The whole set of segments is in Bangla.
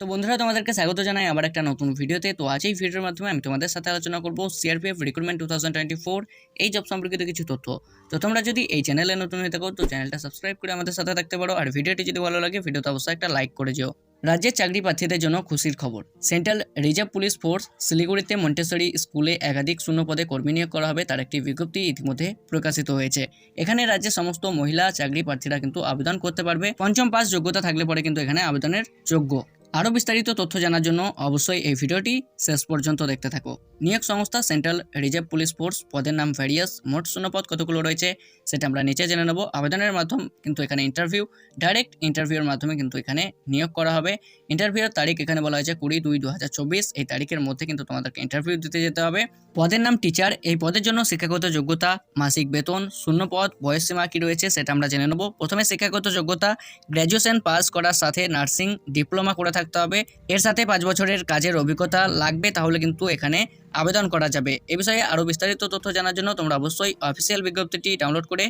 তো বন্ধুরা তোমাদেরকে স্বাগত জানাই আবার একটা নতুন ভিডিওতে। তো আজ এই ভিডিওর মাধ্যমে আমি তোমাদের সাথে আলোচনা করব সিআরপিএফ রিক্রুটমেন্ট 2024 এই জব সম্পর্কিত কিছু তথ্য। তো তোমরা যদি এই চ্যানেলে নতুন হয়ে থাকো তো চ্যানেলটা সাবস্ক্রাইব করে আমাদের সাথে থাকতে পারো, আর ভিডিওটি যদি ভালো লাগে ভিডিওতে অবশ্যই একটা লাইক করে যেও। রাজ্যের চাকরি প্রার্থীদের জন্য খুশির খবর। সেন্ট্রাল রিজার্ভ পুলিশ ফোর্স শিলিগুড়িতে মন্টেসরি স্কুলে একাধিক শূন্য পদে কর্মী নিয়োগ করা হবে, তার একটি বিজ্ঞপ্তি ইতিমধ্যে প্রকাশিত হয়েছে। এখানে রাজ্যের সমস্ত মহিলা চাকরি প্রার্থীরা কিন্তু আবেদন করতে পারবে। পঞ্চম পাস যোগ্যতা থাকলে পরে কিন্তু এখানে আবেদনের যোগ্য। আরও বিস্তারিত তথ্য জানার জন্য অবশ্যই এই ভিডিওটি শেষ পর্যন্ত দেখতে থাকো। নিয়োগ সংস্থা সেন্ট্রাল রিজার্ভ পুলিশ ফোর্স, পদের নাম ভ্যারিয়াস, মোট শূন্যপদ কতগুলো রয়েছে সেটা আমরা নিচে জেনে নেব। আবেদনের মাধ্যম কিন্তু এখানে ইন্টারভিউ, ডাইরেক্ট ইন্টারভিউর মাধ্যমে কিন্তু এখানে নিয়োগ করা হবে। ইন্টারভিউর তারিখ এখানে বলা হয়েছে 20/2/2024, এই তারিখের মধ্যে কিন্তু তোমাদেরকে ইন্টারভিউ দিতে যেতে হবে। পদের নাম টিচার, এই পদের জন্য শিক্ষাগত যোগ্যতা, মাসিক বেতন, শূন্যপদ, বয়সসীমা কি রয়েছে সেটা আমরা জেনে নেব। প্রথমে শিক্ষাগত যোগ্যতা, গ্র্যাজুয়েশন পাস করার সাথে নার্সিং ডিপ্লোমা করে থাকতে হবে, এর সাথে 5 বছরের কাজের অভিজ্ঞতা লাগবে, তাহলে কিন্তু এখানে আবেদন করা যাবে। এ বিষয়ে আরও বিস্তারিত তথ্য জানার জন্য তোমরা অবশ্যই অফিসিয়াল বিজ্ঞপ্তিটি ডাউনলোড করে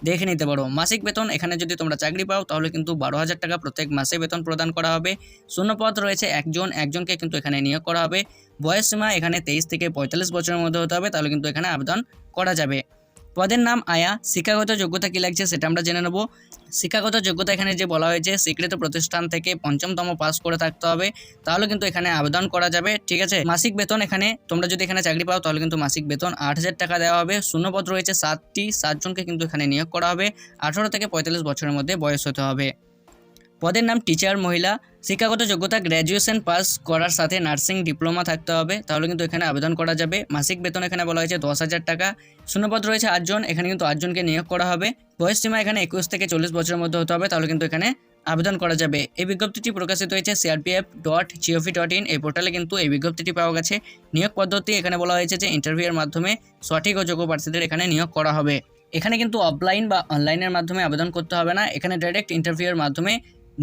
দেখে নিতে পারো। মাসিক বেতন, এখানে যদি তোমরা চাকরি পাও তাহলে কিন্তু 12,000 টাকা প্রত্যেক মাসে বেতন প্রদান করা হবে। শূন্যপদ রয়েছে একজনকে কিন্তু এখানে নিয়োগ করা হবে। বয়সসীমা এখানে 23 থেকে 45 বছরের মধ্যে হতে হবে, তাহলে কিন্তু এখানে আবেদন করা যাবে। পদের নাম আয়া। শিক্ষাগত যোগ্যতা কী লাগছে সেটা আমরা জেনে নেব। শিক্ষাগত যোগ্যতা এখানে যে বলা হয়েছে স্বীকৃত প্রতিষ্ঠান থেকে 5ম পাস করে থাকতে হবে, তাহলে কিন্তু এখানে আবেদন করা যাবে। ঠিক আছে। মাসিক বেতন, এখানে তোমরা যদি এখানে চাকরি পাও তাহলে কিন্তু মাসিক বেতন 8,000 টাকা দেওয়া হবে। শূন্যপদ রয়েছে 7জনকে কিন্তু এখানে নিয়োগ করা হবে। 18 থেকে 45 বছরের মধ্যে বয়স হতে হবে। পদের নাম টিচার মহিলা। শিক্ষাগত যোগ্যতা গ্র্যাজুয়েশন পাস করার সাথে নার্সিং ডিপ্লোমা থাকতে হবে, তাহলে কিন্তু এখানে আবেদন করা যাবে। মাসিক বেতন এখানে বলা হয়েছে 10,000 টাকা। শূন্যপদ রয়েছে 8জন, এখানে কিন্তু 8জনকে নিয়োগ করা হবে। বয়সসীমা এখানে 21 থেকে 40 বছরের মধ্যে হতে হবে, তাহলে কিন্তু এখানে আবেদন করা যাবে। এই বিজ্ঞপ্তিটি প্রকাশিত হয়েছে crpf.gov.in এই পোর্টালে কিন্তু এই বিজ্ঞপ্তিটি পাওয়া গেছে। নিয়োগ পদ্ধতি এখানে বলা হয়েছে যে ইন্টারভিউয়ের মাধ্যমে সঠিক ও যোগ্য প্রার্থীদের এখানে নিয়োগ করা হবে। এখানে কিন্তু অফলাইন বা অনলাইনের মাধ্যমে আবেদন করতে হবে না, এখানে ডাইরেক্ট ইন্টারভিউয়ের মাধ্যমে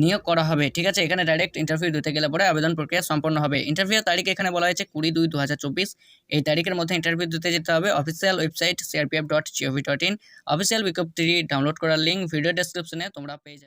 নিয়োগ করা হবে। ঠিক আছে। এখানে ডাইরেক্ট ইন্টারভিউ দিতে গেলে পরে আবেদন প্রক্রিয়া সম্পন্ন হবে। ইন্টারভিউ তারিখ এখানে বলা হয়েছে 20/2/2024, এই তারিখের মধ্যে ইন্টারভিউ দিতে যেতে হবে। অফিসিয়াল ওয়েবসাইট crpf.gov.in, অফিসিয়াল বিজ্ঞপ্তিটি ডাউনলোড করার লিঙ্ক ভিডিও ডেসক্রিপশনে তোমরা পেয়ে যাবে।